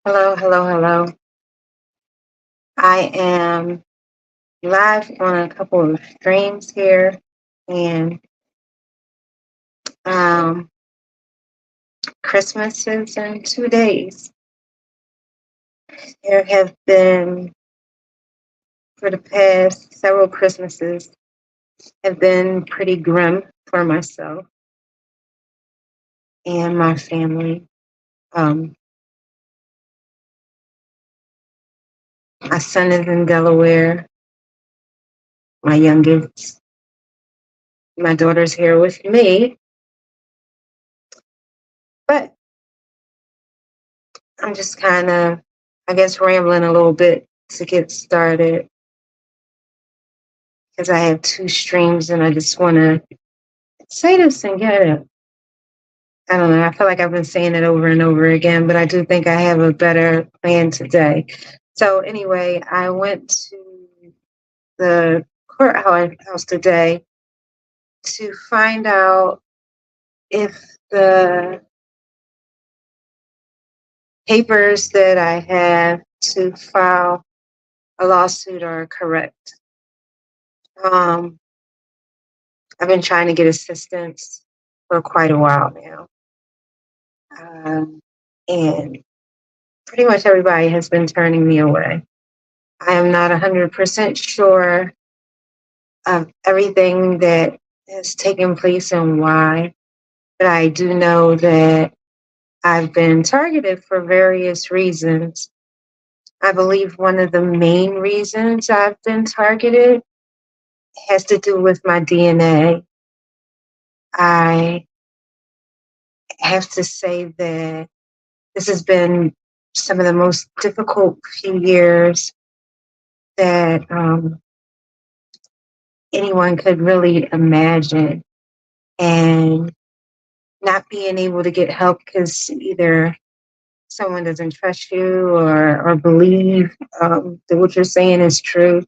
Hello, hello, hello. I am live on a couple of streams here, and um, Christmas is in 2 days. There have been, for the past several Christmases, have been pretty grim for myself and my family. Um, my son is in Delaware. My youngest, my daughter's here with me, but I'm just kind of, I guess, rambling a little bit to get started because I have two streams and I just want to say this and get it. I don't know. I feel like I've been saying it over and over again, but I do think I have a better plan today. So, anyway, I went to the courthouse today to find out if the papers that I have to file a lawsuit are correct. Um, I've been trying to get assistance for quite a while now. And pretty much everybody has been turning me away. I am not 100% sure of everything that has taken place and why, but I do know that I've been targeted for various reasons. I believe one of the main reasons I've been targeted has to do with my DNA. I have to say that this has been some of the most difficult few years that anyone could really imagine. And not being able to get help because either someone doesn't trust you or believe that what you're saying is true,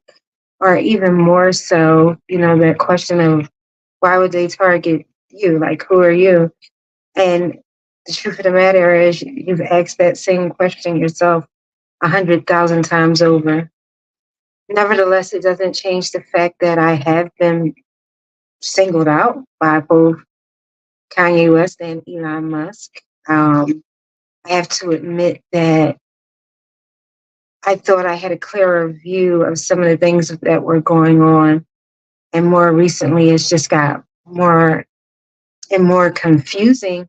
or even more so, that question of why would they target you? Like, who are you? And the truth of the matter is, you've asked that same question yourself 100,000 times over. Nevertheless, it doesn't change the fact that I have been singled out by both Kanye West and Elon Musk. I have to admit that I thought I had a clearer view of some of the things that were going on. And more recently, it's just got more and more confusing.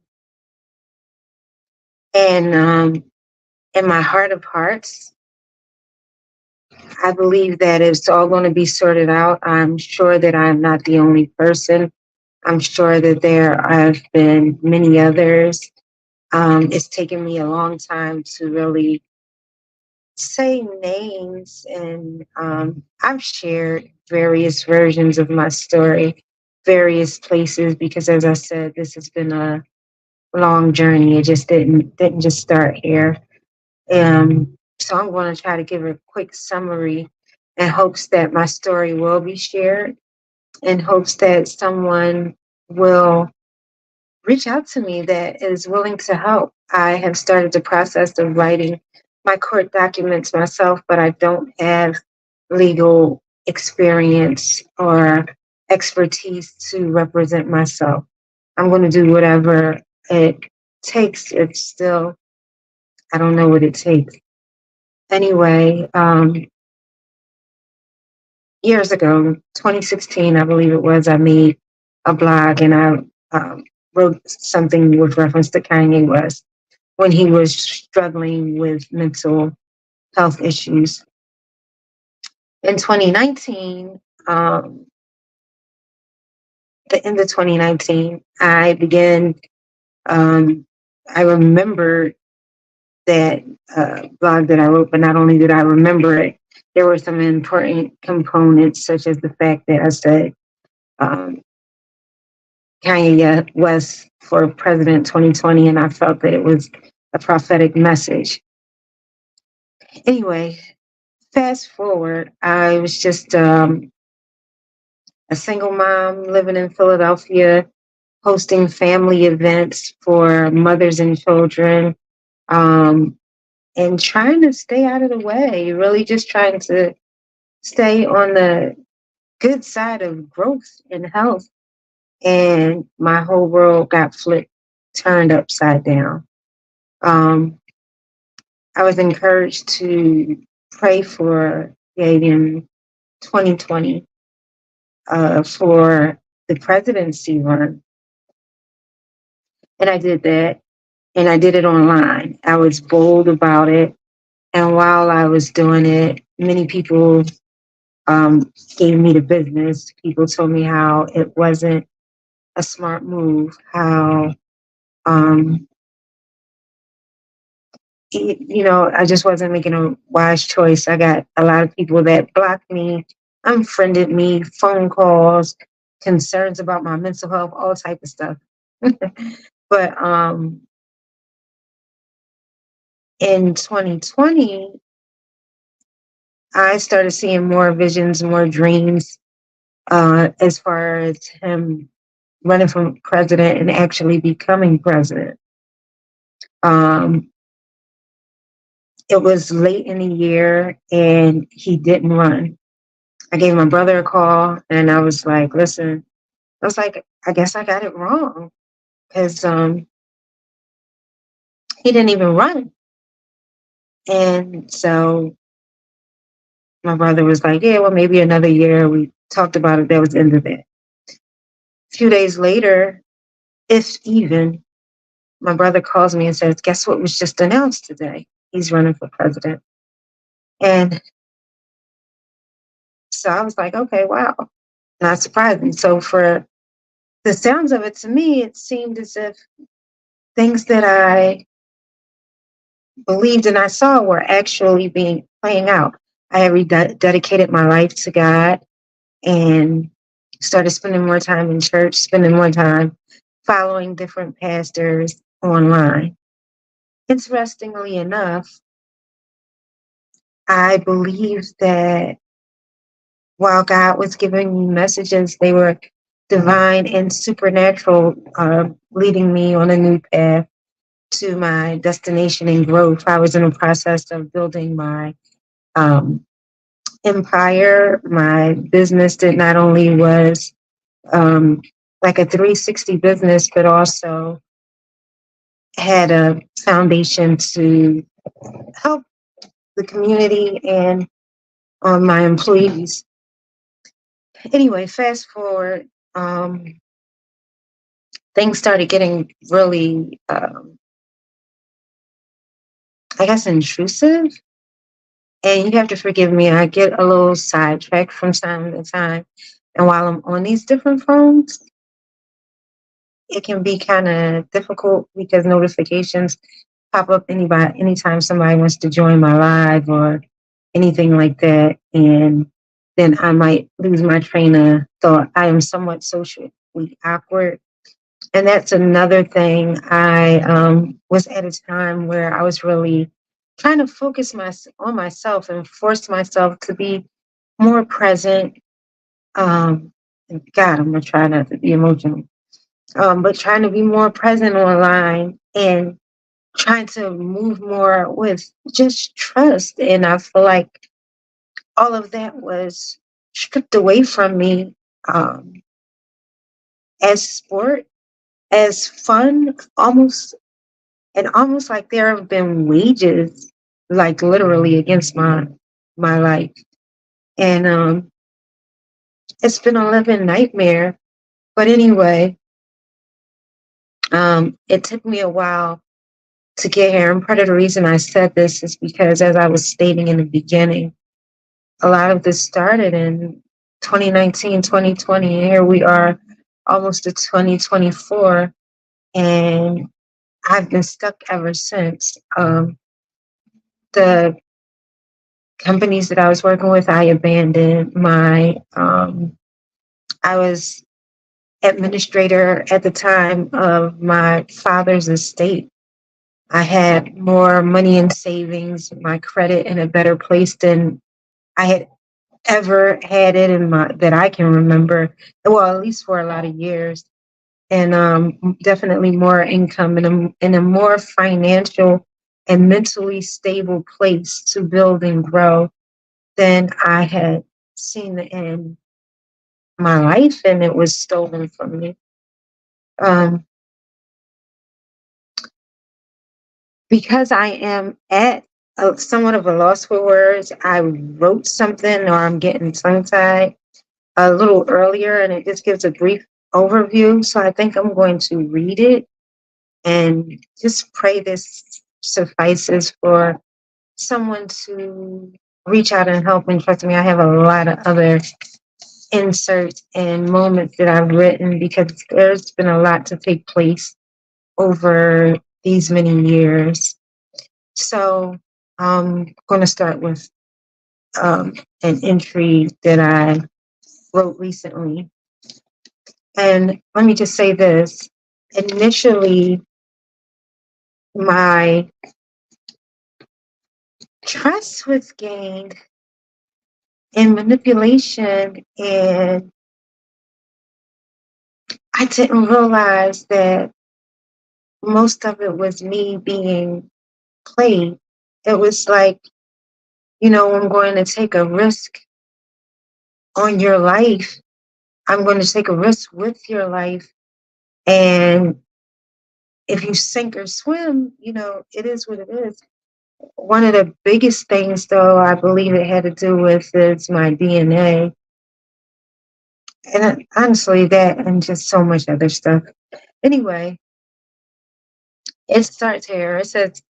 And in my heart of hearts, I believe that it's all going to be sorted out. I'm sure that I'm not the only person. I'm sure that there have been many others. It's taken me a long time to really say names, and I've shared various versions of my story, various places, because as I said, this has been a long journey. It just didn't just start here. So I'm going to try to give a quick summary in hopes that my story will be shared, in hopes that someone will reach out to me that is willing to help. I have started the process of writing my court documents myself, but I don't have legal experience or expertise to represent myself. I'm going to do whatever it takes. It's still, I don't know what it takes. Anyway, years ago, 2016, I believe it was, I made a blog and I wrote something with reference to Kanye West when he was struggling with mental health issues. In 2019, the end of 2019, I began, I remembered that blog that I wrote, but not only did I remember it, there were some important components, such as the fact that I said um, Kanye West for President 2020, and I felt that it was a prophetic message. Anyway, fast forward, I was just a single mom living in Philadelphia, hosting family events for mothers and children, um, and trying to stay out of the way, really just trying to stay on the good side of growth and health. And my whole world got flipped, turned upside down. Um, I was encouraged to pray for in 2020 for the presidency run. And I did that, and I did it online. I was bold about it. And while I was doing it, many people gave me the business. People told me how it wasn't a smart move, how, um, I just wasn't making a wise choice. I got a lot of people that blocked me, unfriended me, phone calls, concerns about my mental health, all type of stuff. But in 2020, I started seeing more visions, more dreams, as far as him running for president and actually becoming president. Um, it was late in the year and he didn't run. I gave my brother a call and I was like, listen, I was like, I guess I got it wrong because he didn't even run. And so my brother was like, yeah, well, maybe another year. We talked about it. That was the end of it. A few days later, if even, my brother calls me and says, guess what was just announced today? He's running for president. And so I was like, okay, wow, not surprising. So for the sounds of it, to me, it seemed as if things that I believed and I saw were actually being playing out. I had dedicated my life to God and started spending more time in church, spending more time following different pastors online. Interestingly enough, I believe that while God was giving me messages, they were divine and supernatural, leading me on a new path to my destination and growth. I was in the process of building my um, empire. My business that not only was like a 360 business, but also had a foundation to help the community and my employees. Anyway, fast forward, things started getting really, I guess, intrusive. And you have to forgive me, I get a little sidetracked from time to time. And while I'm on these different phones, it can be kind of difficult because notifications pop up anytime somebody wants to join my live or anything like that. And then I might lose my train of thought. I am somewhat socially awkward. And that's another thing. I was at a time where I was really trying to focus on myself and force myself to be more present. And God, I'm going to try not to be emotional. But trying to be more present online and trying to move more with just trust. And I feel like all of that was stripped away from me, as sport, as fun, almost like there have been wages, like literally against my life. And it's been a living nightmare. But anyway, it took me a while to get here. And part of the reason I said this is because, as I was stating in the beginning, a lot of this started in 2019, 2020. And here we are almost to 2024. And I've been stuck ever since. The companies that I was working with, I abandoned. I was administrator at the time of my father's estate. I had more money in savings, my credit in a better place than I had ever had it in my that I can remember. Well, at least for a lot of years, and definitely more income and a more financial and mentally stable place to build and grow than I had seen in my life, and it was stolen from me. Um, because I am at somewhat of a loss for words, I wrote something, or I'm getting tongue tied a little earlier, and it just gives a brief overview. So I think I'm going to read it and just pray this suffices for someone to reach out and help. And trust me, I have a lot of other inserts and moments that I've written because there's been a lot to take place over these many years. So I'm going to start with an entry that I wrote recently. And let me just say this. Initially, my trust was gained in manipulation, and I didn't realize that most of it was me being played. It was like, I'm going to take a risk on your life. I'm going to take a risk with your life. And if you sink or swim, it is what it is. One of the biggest things, though, I believe it had to do with is my DNA. And honestly, that and just so much other stuff. Anyway, it starts here. It says,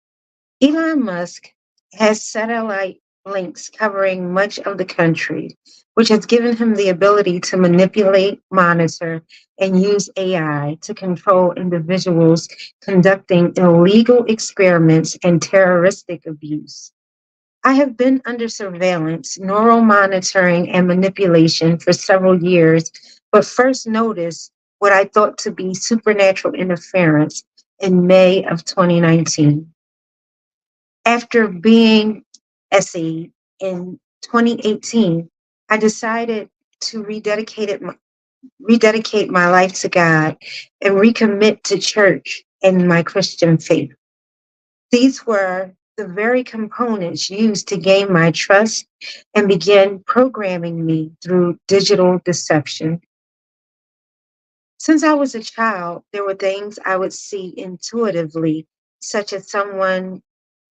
Elon Musk has satellite links covering much of the country, which has given him the ability to manipulate, monitor, and use AI to control individuals conducting illegal experiments and terroristic abuse. I have been under surveillance, neural monitoring, and manipulation for several years, but first noticed what I thought to be supernatural interference in May of 2019. After being essayed in 2018, I decided to rededicate my life to God and recommit to church and my Christian faith. These were the very components used to gain my trust and begin programming me through digital deception. Since I was a child, there were things I would see intuitively, such as someone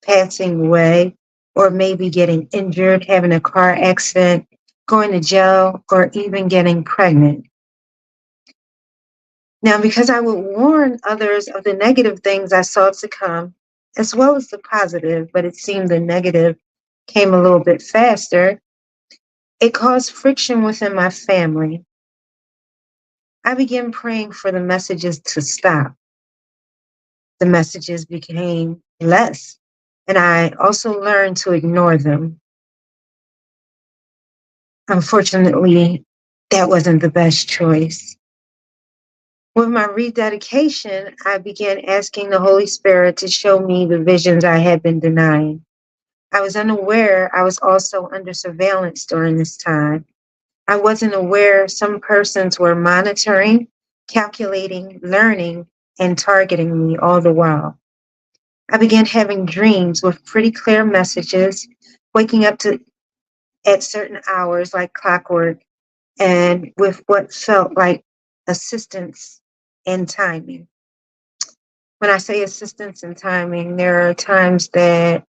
passing away, or maybe getting injured, having a car accident, going to jail, or even getting pregnant. Now, because I would warn others of the negative things I saw to come, as well as the positive, but it seemed the negative came a little bit faster, it caused friction within my family. I began praying for the messages to stop. The messages became less, and I also learned to ignore them. Unfortunately, that wasn't the best choice. With my rededication, I began asking the Holy Spirit to show me the visions I had been denying. I was unaware I was also under surveillance during this time. I wasn't aware some persons were monitoring, calculating, learning, and targeting me all the while. I began having dreams with pretty clear messages, waking up at certain hours like clockwork, and with what felt like assistance and timing. When I say assistance and timing, there are times that,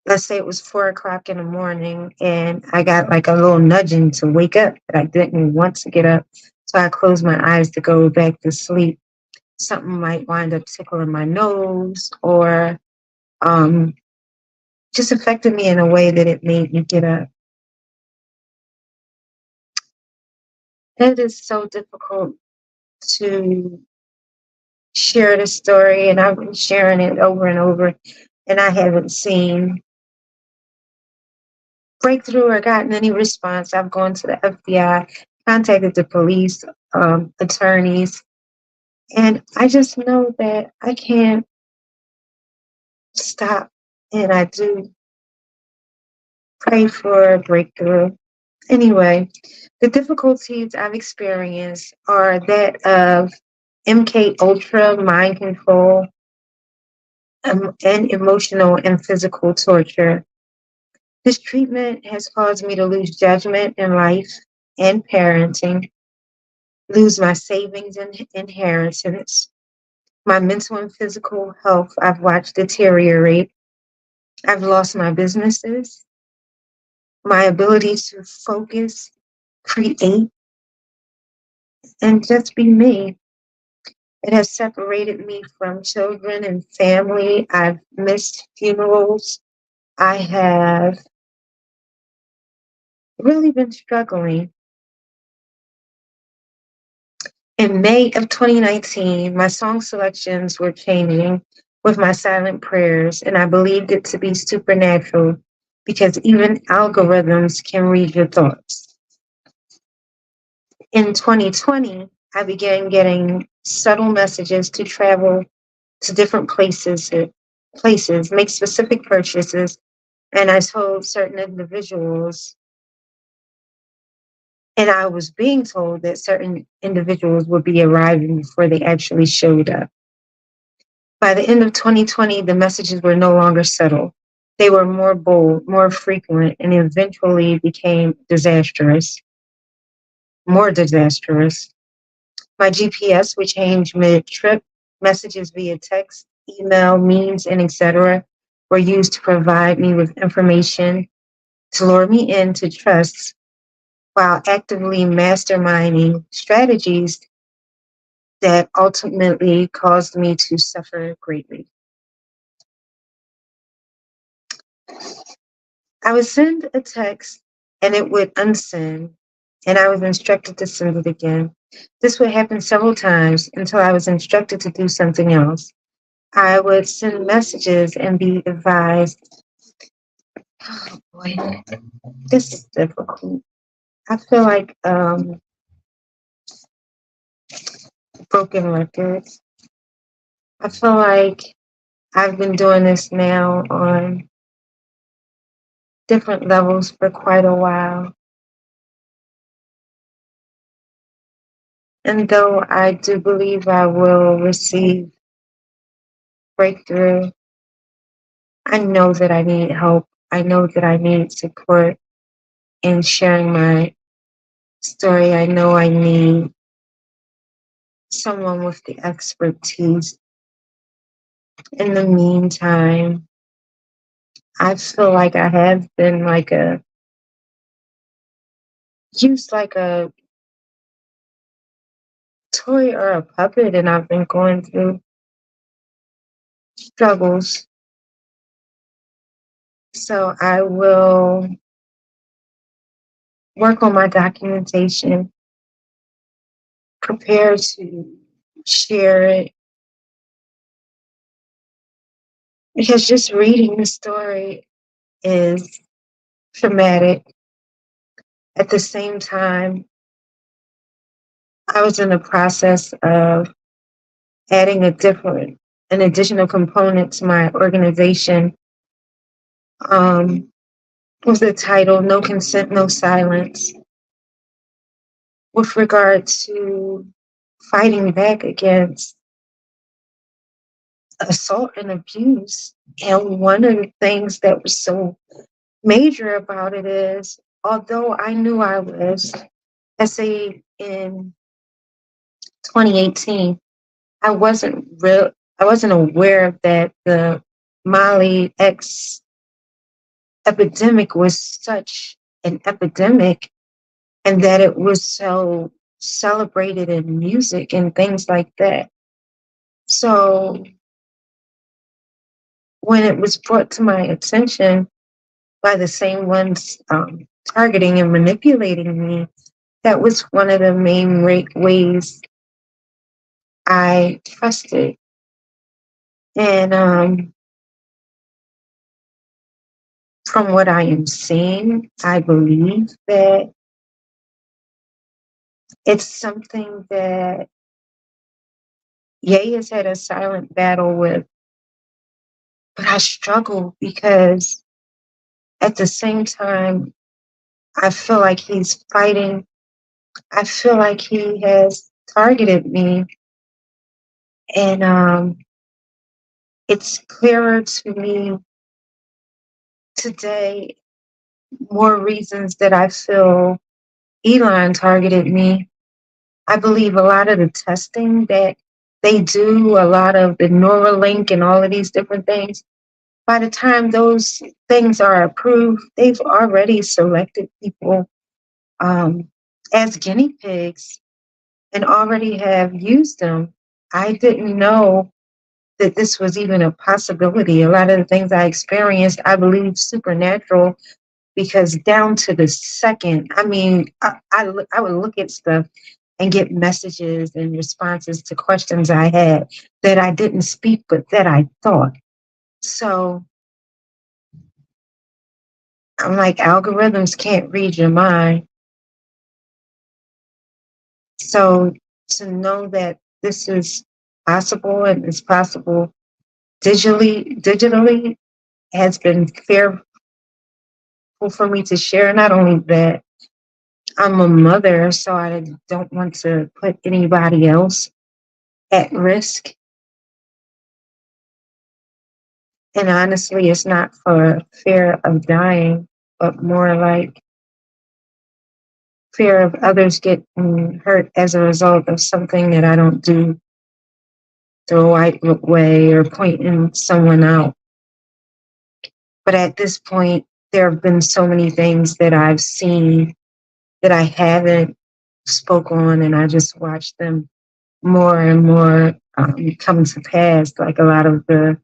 let's say it was 4 o'clock in the morning, and I got like a little nudging to wake up, but I didn't want to get up. So I closed my eyes to go back to sleep. Something might wind up tickling my nose, or um, just affected me in a way that it made me get up. It is so difficult to share the story, and I've been sharing it over and over, and I haven't seen breakthrough or gotten any response. I've gone to the FBI, contacted the police, attorneys, and I just know that I can't stop, and I do pray for a breakthrough. Anyway, the difficulties I've experienced are that of MK Ultra mind control, and emotional and physical torture. This treatment has caused me to lose judgment in life and parenting, lose my savings and inheritance. My mental and physical health I've watched deteriorate. I've lost my businesses, my ability to focus, create, and just be me. It has separated me from children and family. I've missed funerals. I have really been struggling. In May of 2019, my song selections were changing with my silent prayers, and I believed it to be supernatural because even algorithms can read your thoughts. In 2020, I began getting subtle messages to travel to different places, make specific purchases, and I told certain individuals, and I was being told that certain individuals would be arriving before they actually showed up. By the end of 2020, the messages were no longer subtle. They were more bold, more frequent, and eventually became disastrous, more disastrous. My GPS would change mid-trip. Messages via text, email, memes, and etc. were used to provide me with information to lure me into trust while actively masterminding strategies that ultimately caused me to suffer greatly. I would send a text and it would unsend, and I was instructed to send it again. This would happen several times until I was instructed to do something else. I would send messages and be advised, oh boy, this is difficult. I feel like broken records. I feel like I've been doing this now on different levels for quite a while. And though I do believe I will receive breakthrough, I know that I need help. I know that I need support in sharing my story. I know I need someone with the expertise. In the meantime, I feel like I have been used like a toy or a puppet, and I've been going through struggles. So I will work on my documentation, prepare to share it, because just reading the story is traumatic. At the same time, I was in the process of adding an additional component to my organization, um, with the title "No Consent, No Silence," with regard to fighting back against assault and abuse. And one of the things that was so major about it is, although I knew I was, say in 2018, I wasn't aware that the Mali X epidemic was such an epidemic and that it was so celebrated in music and things like that. So when it was brought to my attention by the same ones targeting and manipulating me, that was one of the main ways I trusted. And from what I am seeing, I believe that it's something that Ye has had a silent battle with, but I struggle because at the same time, I feel like he's fighting. I feel like he has targeted me, and It's clearer to me today, more reasons that I feel Elon targeted me. I believe a lot of the testing that they do, a lot of the Neuralink and all of these different things, by the time those things are approved, they've already selected people um, as guinea pigs and already have used them. I didn't know that this was even a possibility. A lot of the things I experienced, I believe, supernatural because down to the second, I mean, I would look at stuff and get messages and responses to questions I had that I didn't speak, but that I thought. So I'm like, algorithms can't read your mind. So to know that this is possible and it's possible digitally has been fearful for me to share. Not only that, I'm a mother, so I don't want to put anybody else at risk. And honestly, it's not for fear of dying, but more like fear of others getting hurt as a result of something that I don't do the right way or pointing someone out. But at this point, there have been so many things that I've seen that I haven't spoke on, and I just watch them more and more come to pass. Like a lot of the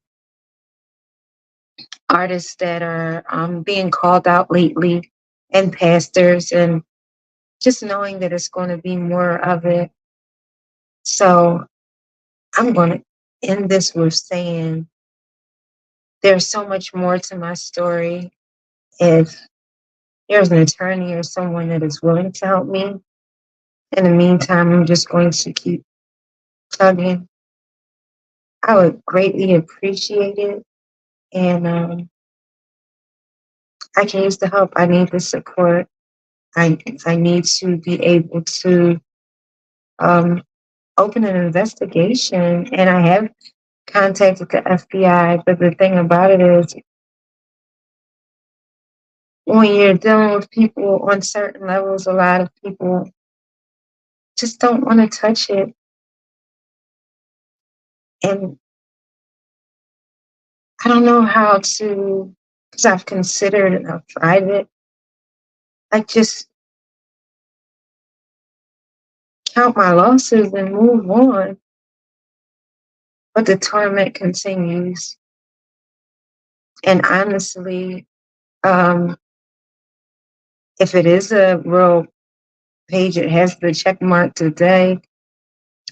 artists that are being called out lately, and pastors, and just knowing that it's going to be more of it. So I'm going to end this with saying there's so much more to my story. If there's an attorney or someone that is willing to help me, in the meantime, I'm just going to keep plugging. I would greatly appreciate it. And I can use the help. I need the support. I need to be able to um, open an investigation. And I have contacted the FBI. But the thing about it is, when you're dealing with people on certain levels, a lot of people just don't want to touch it. And I don't know how to, because I've considered a private, like just count my losses and move on. But the torment continues. And honestly, um, if it is a real page, it has the check mark today.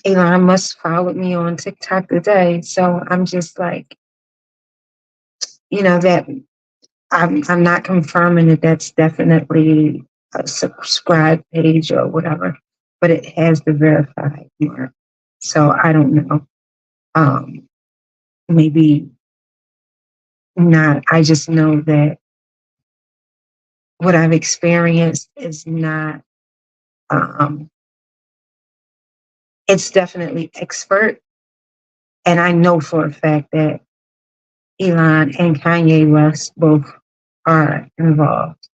Elon Musk followed me on TikTok today. So I'm just like, that I'm not confirming that that's definitely a subscribe page or whatever, but it has the verified mark. So I don't know. Maybe not. I just know that what I've experienced is not, um, it's definitely expert. And I know for a fact that Elon and Kanye West both are involved.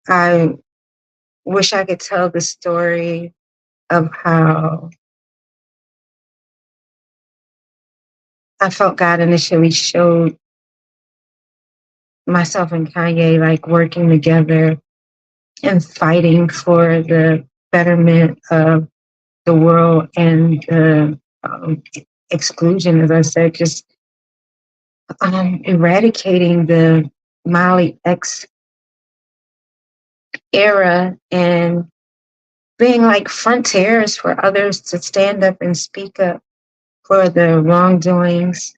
I wish I could tell the story of how I felt God initially showed myself and Kanye like working together and fighting for the betterment of the world and the exclusion, as I said, just eradicating the Mali X era and being like frontiers for others to stand up and speak up for the wrongdoings.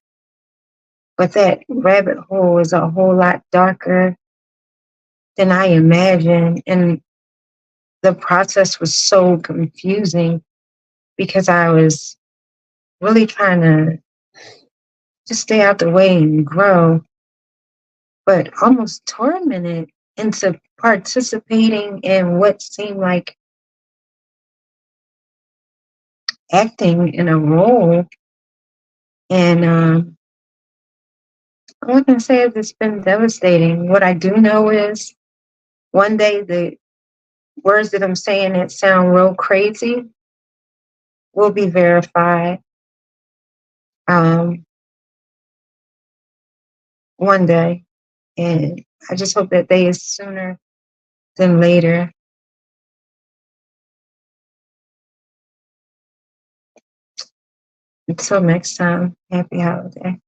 But that rabbit hole is a whole lot darker than I imagined. And the process was so confusing because I was really trying to just stay out the way and grow, but almost tormented into participating in what seemed like acting in a role. And I'm not gonna say it's been devastating. What I do know is one day the words that I'm saying that sound real crazy will be verified. Um, one day. And I just hope that day is sooner than later. Until next time, happy holiday.